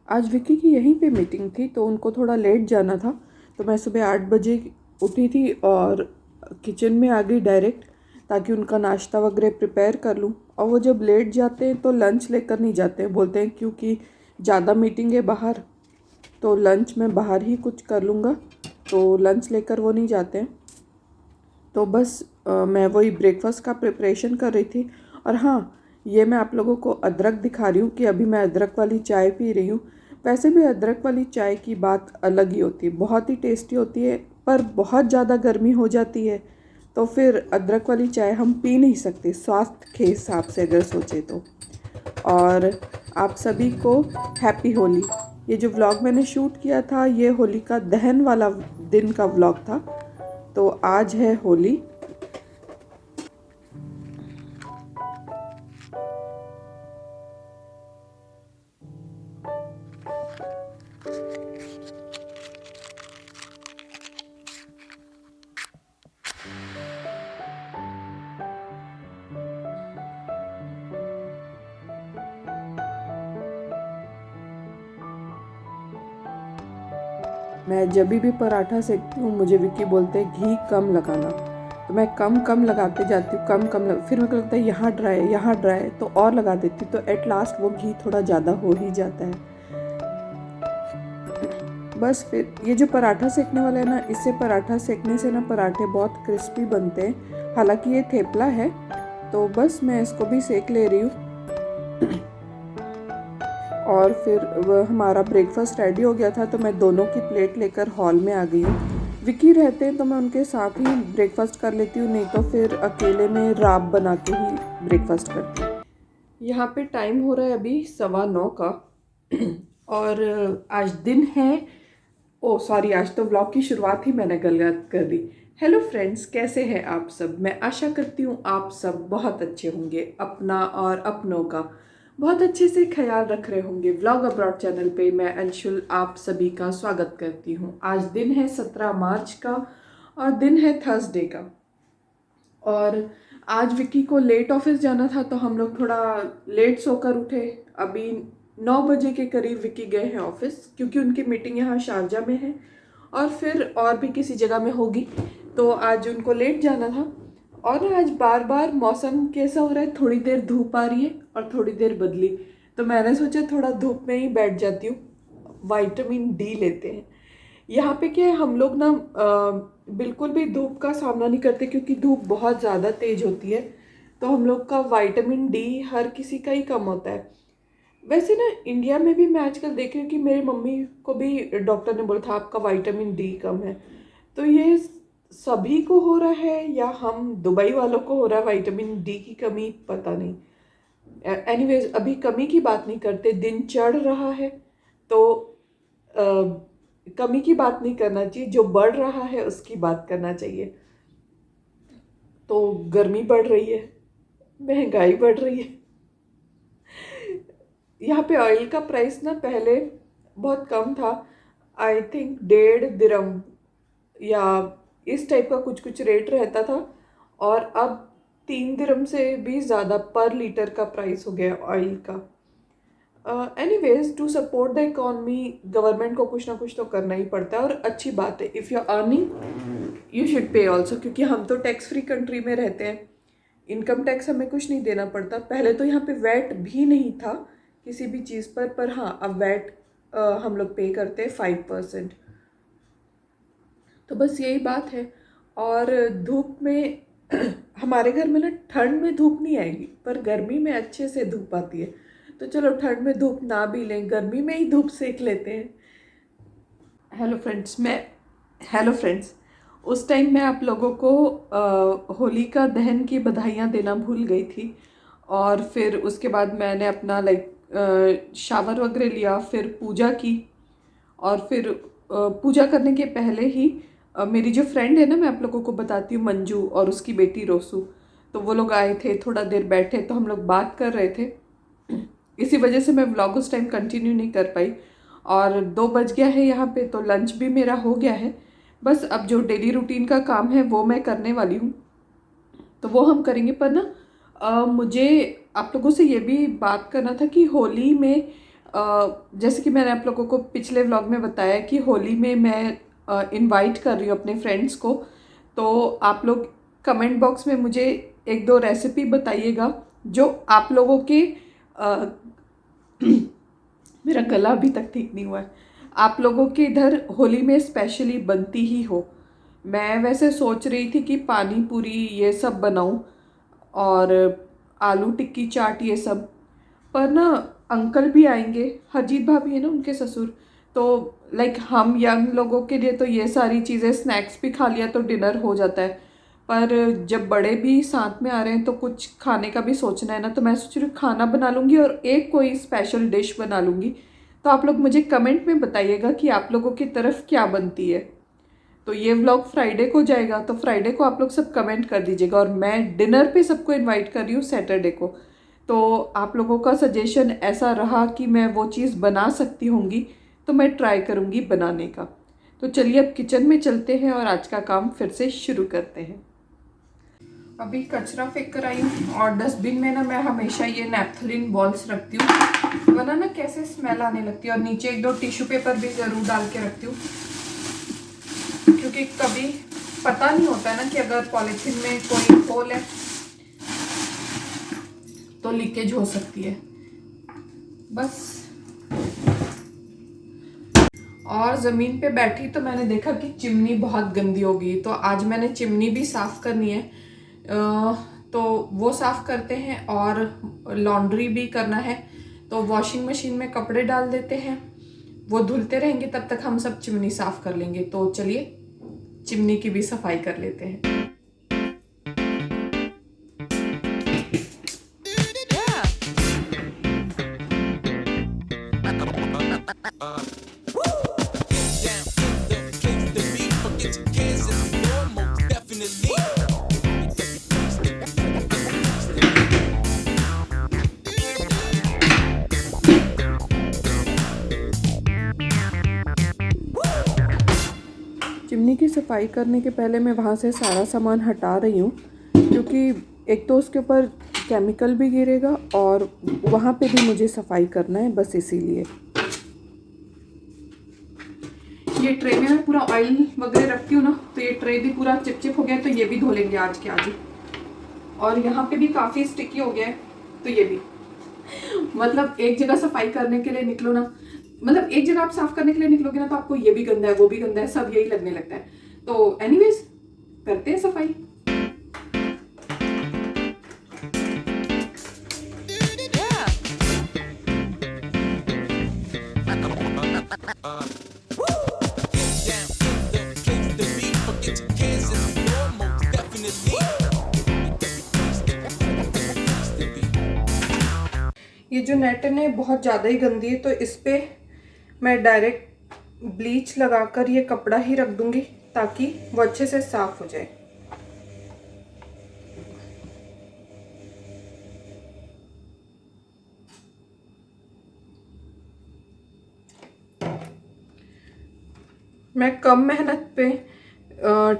आज विक्की की यहीं पे मीटिंग थी तो उनको थोड़ा लेट जाना था, तो मैं सुबह 8 बजे उठी थी और किचन में आ गई डायरेक्ट, ताकि उनका नाश्ता वगैरह प्रिपेयर कर लूँ। और वो जब लेट जाते हैं तो लंच लेकर नहीं जाते हैं, बोलते हैं क्योंकि ज़्यादा मीटिंग है बाहर, तो लंच मैं बाहर ही कुछ कर लूँगा, तो लंच लेकर वो नहीं जाते हैं। तो बस मैं वही ब्रेकफास्ट का प्रिपरेशन कर रही थी। और हाँ, ये मैं आप लोगों को अदरक दिखा रही हूँ कि अभी मैं अदरक वाली चाय पी रही हूँ। वैसे भी अदरक वाली चाय की बात अलग ही होती है, बहुत ही टेस्टी होती है, पर बहुत ज़्यादा गर्मी हो जाती है तो फिर अदरक वाली चाय हम पी नहीं सकते स्वास्थ्य के हिसाब से अगर सोचे तो। और आप सभी को हैप्पी होली। ये जो व्लॉग मैंने शूट किया था ये होलिका दहन वाला दिन का व्लॉग था, तो आज है होली। मैं जब भी पराठा सेकती हूँ मुझे विक्की बोलते हैं घी कम लगाना, तो मैं कम कम लगाते जाती हूँ, फिर मेरे को लगता है यहाँ ड्राई है यहाँ ड्राई है, तो और लगा देती हूँ, तो एट लास्ट वो घी थोड़ा ज़्यादा हो ही जाता है। बस फिर ये जो पराठा सेकने वाला है ना, इससे पराठा सेकने से ना पराठे बहुत क्रिस्पी बनते हैं। हालांकि ये थेपला है, तो बस मैं इसको भी सेक ले रही हूँ। और फिर हमारा ब्रेकफास्ट रेडी हो गया था, तो मैं दोनों की प्लेट लेकर हॉल में आ गई हूँ। विकी रहते हैं तो मैं उनके साथ ही ब्रेकफास्ट कर लेती हूँ, नहीं तो फिर अकेले में राब बना के ही ब्रेकफास्ट करती हूँ। यहाँ पे टाइम हो रहा है अभी 9:15 का और आज दिन है, ओ सॉरी, आज तो व्लॉग की शुरुआत ही मैंने गलत कर दी। हेलो फ्रेंड्स, कैसे हैं आप सब? मैं आशा करती हूँ आप सब बहुत अच्छे होंगे, अपना और अपनों का बहुत अच्छे से ख्याल रख रहे होंगे। व्लॉग अब्रॉड चैनल पे मैं अंशुल आप सभी का स्वागत करती हूँ। आज दिन है 17 मार्च का और दिन है थर्सडे का। और आज विक्की को लेट ऑफिस जाना था तो हम लोग थोड़ा लेट सोकर उठे। अभी 9 बजे के करीब विक्की गए हैं ऑफिस, क्योंकि उनकी मीटिंग यहाँ शारजा में है और फिर और भी किसी जगह में होगी, तो आज उनको लेट जाना था। और आज बार बार मौसम कैसा हो रहा है, थोड़ी देर धूप आ रही है और थोड़ी देर बदली, तो मैंने सोचा थोड़ा धूप में ही बैठ जाती हूँ, विटामिन डी लेते हैं। यहाँ पे क्या है, हम लोग ना बिल्कुल भी धूप का सामना नहीं करते, क्योंकि धूप बहुत ज़्यादा तेज होती है, तो हम लोग का विटामिन डी हर किसी का ही कम होता है। वैसे ना इंडिया में भी मैं आजकल देख रही हूँ कि मेरी मम्मी को भी डॉक्टर ने बोला था आपका विटामिन डी कम है, तो ये सभी को हो रहा है या हम दुबई वालों को हो रहा है विटामिन डी की कमी, पता नहीं। एनीवेज अभी कमी की बात नहीं करते, दिन चढ़ रहा है तो कमी की बात नहीं करना चाहिए, जो बढ़ रहा है उसकी बात करना चाहिए। तो गर्मी बढ़ रही है, महंगाई बढ़ रही है। यहाँ पे ऑयल का प्राइस ना पहले बहुत कम था, आई थिंक 1.5 दिरहम या इस टाइप का कुछ कुछ रेट रहता था, और अब 3 दिरहम से भी ज़्यादा पर लीटर का प्राइस हो गया ऑयल का। Anyways to support the economy government को कुछ ना कुछ तो करना ही पड़ता है, और अच्छी बात है, if you are earning you should pay also, क्योंकि हम तो टैक्स फ्री कंट्री में रहते हैं, इनकम टैक्स हमें कुछ नहीं देना पड़ता। पहले तो यहाँ पे वैट भी नहीं था किसी भी चीज़ पर हाँ अब वैट हम लोग पे करते हैं 5%। तो बस यही बात है। और धूप में हमारे घर में ना ठंड में धूप नहीं आएगी, पर गर्मी में अच्छे से धूप आती है, तो चलो ठंड में धूप ना भी लें, गर्मी में ही धूप सेक लेते हैं। हेलो फ्रेंड्स, उस टाइम मैं आप लोगों को होलिका दहन की बधाइयाँ देना भूल गई थी। और फिर उसके बाद मैंने अपना शावर वगैरह लिया, फिर पूजा की। और फिर पूजा करने के पहले ही मेरी जो फ्रेंड है ना, मैं आप लोगों को बताती हूँ, मंजू और उसकी बेटी रोसू, तो वो लोग आए थे, थोड़ा देर बैठे तो हम लोग बात कर रहे थे। इसी वजह से मैं व्लॉग उस टाइम कंटिन्यू नहीं कर पाई। और 2 बज गया है यहाँ पे, तो लंच भी मेरा हो गया है। बस अब जो डेली रूटीन का काम है वो मैं करने वाली हूँ, तो वो हम करेंगे। पर ना मुझे आप लोगों से ये भी बात करना था कि होली में जैसे कि मैंने आप लोगों को पिछले व्लॉग में बताया कि होली में मैं इनवाइट कर रही हूँ अपने फ्रेंड्स को। तो आप लोग कमेंट बॉक्स में मुझे 1-2 रेसिपी बताइएगा जो आप लोगों के मेरा गला अभी तक ठीक नहीं हुआ है, आप लोगों के इधर होली में स्पेशली बनती ही हो। मैं वैसे सोच रही थी कि पानी पूरी ये सब बनाऊं और आलू टिक्की चाट ये सब, पर ना अंकल भी आएंगे, हरजीत भाभी है ना उनके ससुर, तो लाइक हम यंग लोगों के लिए तो ये सारी चीज़ें स्नैक्स भी खा लिया तो डिनर हो जाता है, पर जब बड़े भी साथ में आ रहे हैं तो कुछ खाने का भी सोचना है ना। तो मैं सोच रही हूँ खाना बना लूँगी और एक कोई स्पेशल डिश बना लूँगी। तो आप लोग मुझे कमेंट में बताइएगा कि आप लोगों की तरफ क्या बनती है। तो ये व्लॉग फ्राइडे को जाएगा, तो फ्राइडे को आप लोग सब कमेंट कर दीजिएगा और मैं डिनर पे सबको इनवाइट कर रही हूँ सैटरडे को। तो आप लोगों का सजेशन ऐसा रहा कि मैं वो चीज़ बना सकती होंगी तो मैं ट्राई करूँगी बनाने का। तो चलिए अब किचन में चलते हैं और आज का काम फिर से शुरू करते हैं। अभी कचरा फेंक कर आई हूँ और डस्टबिन में ना मैं हमेशा ये नैपथलीन बॉल्स रखती हूँ, वरना ना कैसे स्मेल आने लगती है। और नीचे 1-2 टिश्यू पेपर भी ज़रूर डाल के रखती हूँ, क्योंकि कभी पता नहीं होता है ना कि अगर पॉलीथीन में कोई होल है तो लीकेज हो सकती है बस। और ज़मीन पे बैठी तो मैंने देखा कि चिमनी बहुत गंदी हो गई, तो आज मैंने चिमनी भी साफ़ करनी है। तो वो साफ़ करते हैं और लॉन्ड्री भी करना है, तो वॉशिंग मशीन में कपड़े डाल देते हैं, वो धुलते रहेंगे, तब तक हम सब चिमनी साफ़ कर लेंगे। तो चलिए चिमनी की भी सफाई कर लेते हैं। चिमनी की सफाई करने के पहले मैं वहाँ से सारा सामान हटा रही हूँ, क्योंकि एक तो उसके ऊपर केमिकल भी गिरेगा और वहाँ पे भी मुझे सफाई करना है, बस इसीलिए। ये ट्रे में मैं पूरा ऑयल वगैरह रखती हूँ ना, तो ये ट्रे भी पूरा चिपचिप हो गया, तो ये भी धो लेंगे आज के आज ही। और यहाँ पे भी काफ़ी स्टिकी हो गया है, तो ये भी मतलब एक जगह सफाई करने के लिए निकलो ना, मतलब एक जगह आप साफ करने के लिए निकलोगे ना, तो आपको ये भी गंदा है वो भी गंदा है, सब यही लगने लगता है। तो एनीवेज करते हैं सफाई। ये जो नेट है बहुत ज़्यादा ही गंदी है, तो इस पे मैं डायरेक्ट ब्लीच लगाकर ये कपड़ा ही रख दूंगी ताकि वो अच्छे से साफ हो जाए। मैं कम मेहनत पे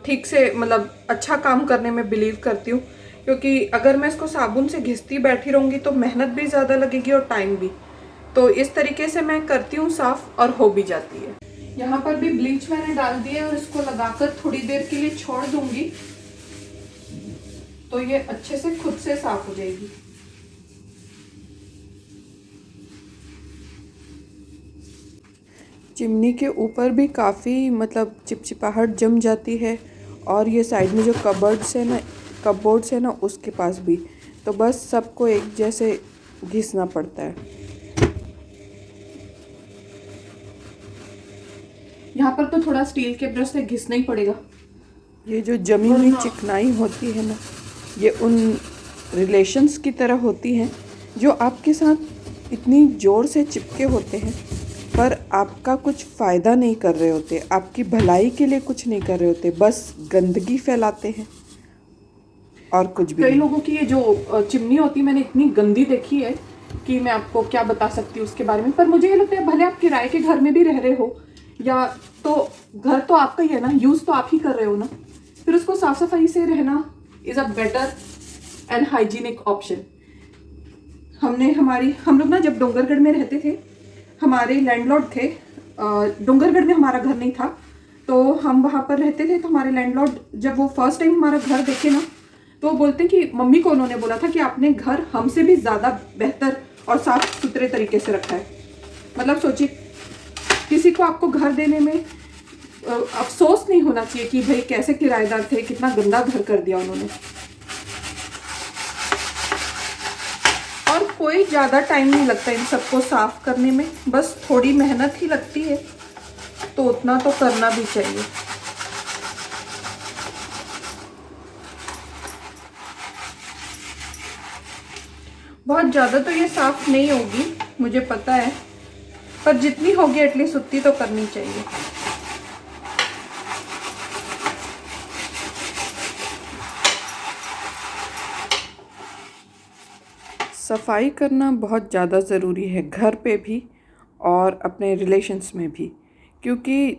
ठीक से मतलब अच्छा काम करने में बिलीव करती हूँ, क्योंकि अगर मैं इसको साबुन से घिसती बैठी रहूँगी तो मेहनत भी ज़्यादा लगेगी और टाइम भी। तो इस तरीके से मैं करती हूँ साफ़ और हो भी जाती है। यहाँ पर भी ब्लीच मैंने डाल दी है और इसको लगाकर थोड़ी देर के लिए छोड़ दूंगी, तो ये अच्छे से खुद से साफ हो जाएगी। चिमनी के ऊपर भी काफ़ी मतलब चिपचिपाहट जम जाती है, और ये साइड में जो कपबोर्ड्स है ना उसके पास भी, तो बस सबको एक जैसे घिसना पड़ता है। यहाँ पर तो थोड़ा स्टील के ब्रश से घिसना ही पड़ेगा। ये जो जमी हुई चिकनाई होती है ना, ये उन रिलेशंस की तरह होती हैं जो आपके साथ इतनी ज़ोर से चिपके होते हैं, पर आपका कुछ फ़ायदा नहीं कर रहे होते, आपकी भलाई के लिए कुछ नहीं कर रहे होते, बस गंदगी फैलाते हैं और कुछ भी। कई लोगों की ये जो चिमनी होती है मैंने इतनी गंदी देखी है कि मैं आपको क्या बता सकती हूँ उसके बारे में। पर मुझे ये लगता है भले आप किराए के घर में भी रह रहे हो, या तो घर तो आपका ही है ना, यूज़ तो आप ही कर रहे हो ना, फिर उसको साफ सफाई से रहना is a better and hygienic option. हम लोग ना जब डोंगरगढ़ में रहते थे हमारे लैंडलॉर्ड थे, डूंगरगढ़ में हमारा घर नहीं था, तो हम वहाँ पर रहते थे। तो हमारे लैंडलॉर्ड जब वो फर्स्ट टाइम हमारा घर देखे ना, तो वो बोलते हैं कि मम्मी को उन्होंने बोला था कि आपने घर हमसे भी ज़्यादा बेहतर और साफ सुथरे तरीके से रखा है। मतलब सोचिए, किसी को आपको घर देने में अफसोस नहीं होना चाहिए कि भाई कैसे किराएदार थे, कितना गंदा घर कर दिया उन्होंने। और कोई ज़्यादा टाइम नहीं लगता इन सबको साफ करने में, बस थोड़ी मेहनत ही लगती है, तो उतना तो करना भी चाहिए। बहुत ज़्यादा तो ये साफ नहीं होगी, मुझे पता है, पर जितनी होगी एटलीस्ट उतनी तो करनी चाहिए। सफाई करना बहुत ज़्यादा ज़रूरी है, घर पे भी और अपने रिलेशंस में भी, क्योंकि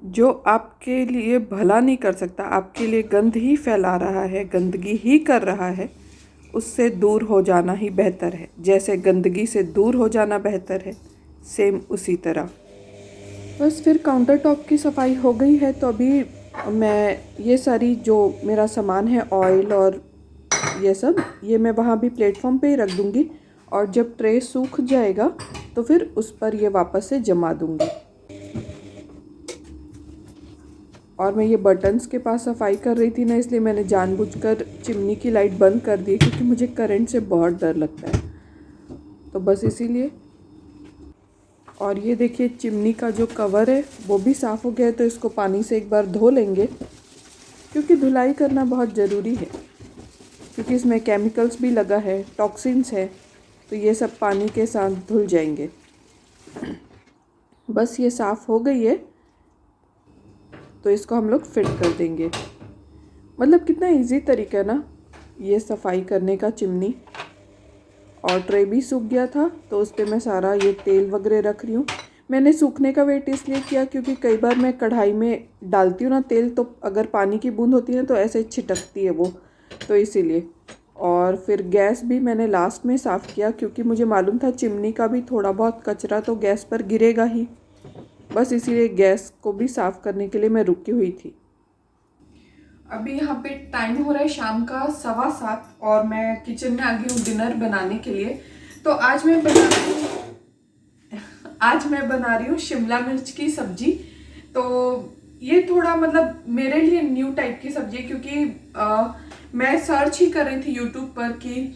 जो आपके लिए भला नहीं कर सकता, आपके लिए गंद ही फैला रहा है, गंदगी ही कर रहा है, उससे दूर हो जाना ही बेहतर है। जैसे गंदगी से दूर हो जाना बेहतर है, सेम उसी तरह। बस फिर काउंटर टॉप की सफाई हो गई है, तो अभी मैं ये सारी जो मेरा सामान है, ऑयल और ये सब, ये मैं वहाँ भी प्लेटफॉर्म पे ही रख दूँगी, और जब ट्रे सूख जाएगा तो फिर उस पर ये वापस से जमा दूँगी। और मैं ये बटन्स के पास सफाई कर रही थी ना, इसलिए मैंने जानबूझकर चिमनी की लाइट बंद कर दी, क्योंकि मुझे करंट से बहुत डर लगता है, तो बस इसीलिए। और ये देखिए, चिमनी का जो कवर है वो भी साफ़ हो गया है, तो इसको पानी से एक बार धो लेंगे, क्योंकि धुलाई करना बहुत ज़रूरी है, क्योंकि इसमें केमिकल्स भी लगा है, टॉक्सिन्स है, तो ये सब पानी के साथ धुल जाएंगे। बस ये साफ़ हो गई है, तो इसको हम लोग फिट कर देंगे। मतलब कितना इजी तरीका है ना ये सफाई करने का, चिमनी। और ट्रे भी सूख गया था, तो उस पर मैं सारा ये तेल वगैरह रख रही हूँ। मैंने सूखने का वेट इसलिए किया क्योंकि कई बार मैं कढ़ाई में डालती हूँ ना तेल, तो अगर पानी की बूंद होती है तो ऐसे छिटकती है वो, तो इसीलिए। और फिर गैस भी मैंने लास्ट में साफ़ किया, क्योंकि मुझे मालूम था चिमनी का भी थोड़ा बहुत कचरा तो गैस पर गिरेगा ही, बस इसीलिए गैस को भी साफ़ करने के लिए मैं रुकी हुई थी। अभी यहाँ पे टाइम हो रहा है शाम का 7:15 और मैं किचन में आ गई हूँ डिनर बनाने के लिए। तो आज मैं बना रही हूँ शिमला मिर्च की सब्जी। तो ये थोड़ा मतलब मेरे लिए न्यू टाइप की सब्जी है, क्योंकि मैं सर्च ही कर रही थी यूट्यूब पर कि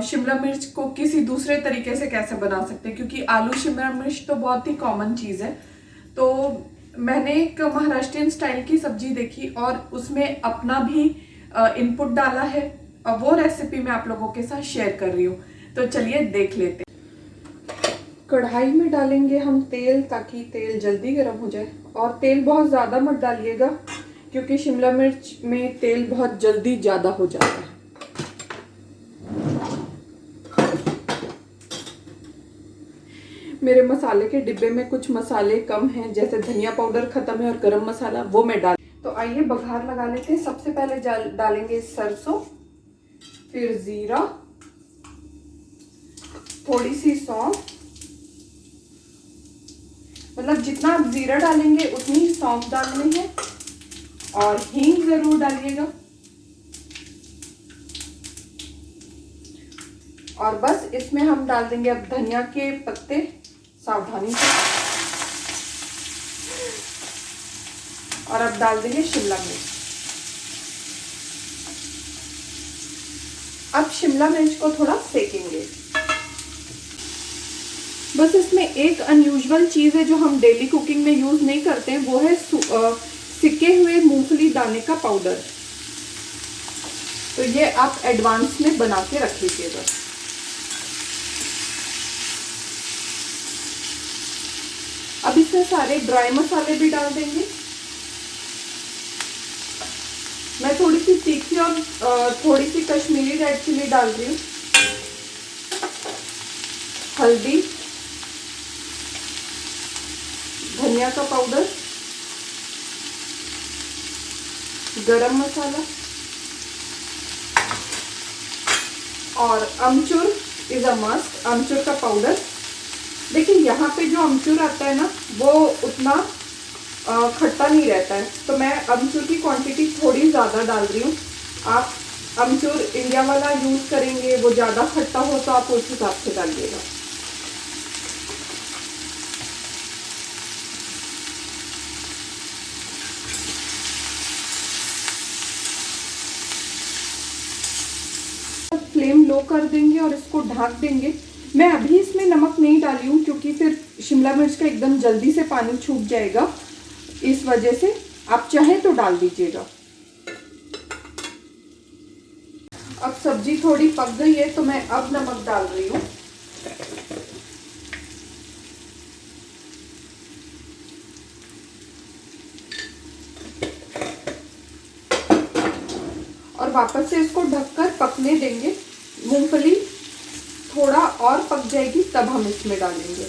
शिमला मिर्च को किसी दूसरे तरीके से कैसे बना सकते हैं, क्योंकि आलू शिमला मिर्च तो बहुत ही कॉमन चीज़ है। तो मैंने एक महाराष्ट्रियन स्टाइल की सब्जी देखी और उसमें अपना भी इनपुट डाला है, और वो रेसिपी मैं आप लोगों के साथ शेयर कर रही हूँ। तो चलिए देख लेते हैं। कढ़ाई में डालेंगे हम तेल, ताकि तेल जल्दी गर्म हो जाए, और तेल बहुत ज़्यादा मत डालिएगा, क्योंकि शिमला मिर्च में तेल बहुत जल्दी ज़्यादा हो जाता है। मेरे मसाले के डिब्बे में कुछ मसाले कम हैं, जैसे धनिया पाउडर ख़त्म है और गरम मसाला, वो मैं डाल। तो आइए बघार लगा लेते हैं। सबसे पहले डालेंगे सरसों, फिर जीरा, थोड़ी सी सौंफ, मतलब जितना आप जीरा डालेंगे उतनी ही सौंफ डालनी है, और हींग जरूर डालिएगा। और बस इसमें हम डाल देंगे अब धनिया के पत्ते, सावधानी से, और अब डाल देंगे शिमला मिर्च। अब शिमला मिर्च को थोड़ा सेकेंगे। बस इसमें एक अनयूजुअल चीज़ है जो हम डेली कुकिंग में यूज़ नहीं करते हैं, वो है सिके हुए मूंगफली दाने का पाउडर। तो ये आप एडवांस में बना के रख लीजिएगा। अब इसमें सारे ड्राई मसाले भी डाल देंगे। मैं थोड़ी सी तीखी और थोड़ी सी कश्मीरी रेड चिली डाल रही हूँ। हल्दी, धनिया का पाउडर, गरम मसाला, और अमचूर इज अ मस्ट, अमचूर का पाउडर। देखिए यहाँ पे जो अमचूर आता है ना वो उतना खट्टा नहीं रहता है, तो मैं अमचूर की क्वांटिटी थोड़ी ज़्यादा डाल रही हूँ। आप अमचूर इंडिया वाला यूज़ करेंगे, वो ज़्यादा खट्टा हो तो आप उस हिसाब से डालिएगा। फ्लेम लो कर देंगे और इसको ढक देंगे। मैं अभी इसमें नमक नहीं डाली हूँ क्योंकि फिर शिमला मिर्च का एकदम जल्दी से पानी छूट जाएगा, इस वजह से आप चाहें तो डाल दीजिएगा। अब सब्जी थोड़ी पक गई है तो मैं अब नमक डाल रही हूँ। और वापस से इसको ढककर पकने देंगे। मूंगफली थोड़ा और पक जाएगी तब हम इसमें डालेंगे।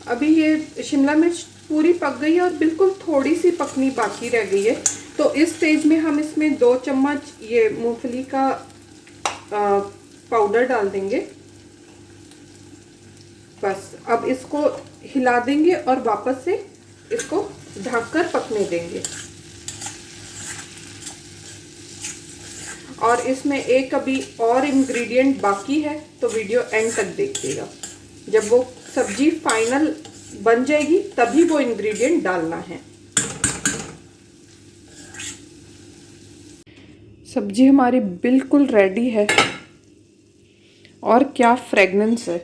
अभी ये शिमला मिर्च पूरी पक गई है और बिल्कुल थोड़ी सी पकनी बाकी रह गई है, तो इस स्टेज में हम इसमें 2 चम्मच ये मूंगफली का पाउडर डाल देंगे। बस अब इसको हिला देंगे और वापस से इसको ढककर पकने देंगे। और इसमें एक अभी और इंग्रेडिएंट बाकी है, तो वीडियो एंड तक देखिएगा। जब वो सब्जी फाइनल बन जाएगी तभी वो इंग्रेडिएंट डालना है। सब्जी हमारी बिल्कुल रेडी है और क्या फ्रेगनेंस है।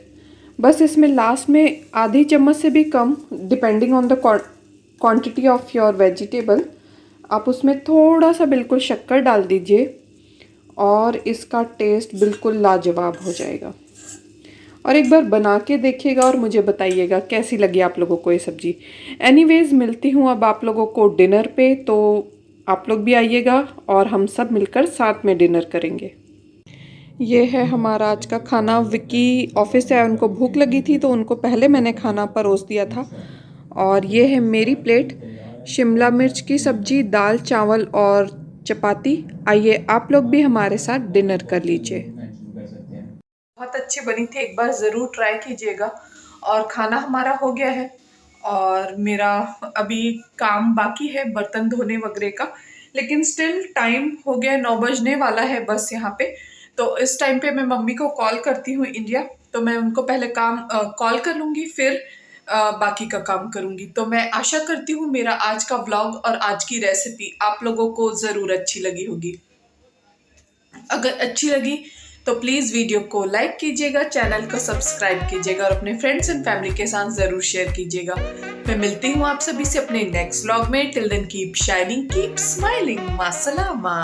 बस इसमें लास्ट में आधी चम्मच से भी कम, depending on the quantity of your vegetable, आप उसमें थोड़ा सा बिल्कुल शक्कर डाल दीजिए और इसका टेस्ट बिल्कुल लाजवाब हो जाएगा। और एक बार बना के देखिएगा और मुझे बताइएगा कैसी लगी आप लोगों को ये सब्ज़ी। एनीवेज़ मिलती हूँ अब आप लोगों को डिनर पे, तो आप लोग भी आइएगा और हम सब मिलकर साथ में डिनर करेंगे। ये है हमारा आज का खाना। विक्की ऑफिस से आए, उनको भूख लगी थी तो उनको पहले मैंने खाना परोस दिया था। और ये है मेरी प्लेट, शिमला मिर्च की सब्ज़ी, दाल चावल और चपाती। आइए आप लोग भी हमारे साथ डिनर कर लीजिए। बहुत अच्छी बनी थी, एक बार ज़रूर ट्राई कीजिएगा। और खाना हमारा हो गया है और मेरा अभी काम बाकी है बर्तन धोने वगैरह का, लेकिन स्टिल टाइम हो गया, 9 बजने वाला है बस यहाँ पे। तो इस टाइम पे मैं मम्मी को कॉल करती हूँ इंडिया, तो मैं उनको पहले कॉल कर लूँगी, फिर बाकी का काम करूँगी। तो मैं आशा करती हूँ मेरा आज का व्लॉग और आज की रेसिपी आप लोगों को ज़रूर अच्छी लगी होगी। अगर अच्छी लगी तो प्लीज़ वीडियो को लाइक कीजिएगा, चैनल को सब्सक्राइब कीजिएगा और अपने फ्रेंड्स एंड फैमिली के साथ ज़रूर शेयर कीजिएगा। मैं मिलती हूँ आप सभी से अपने नेक्स्ट व्लॉग में। Till then keep shining, keep smiling. मासलामा।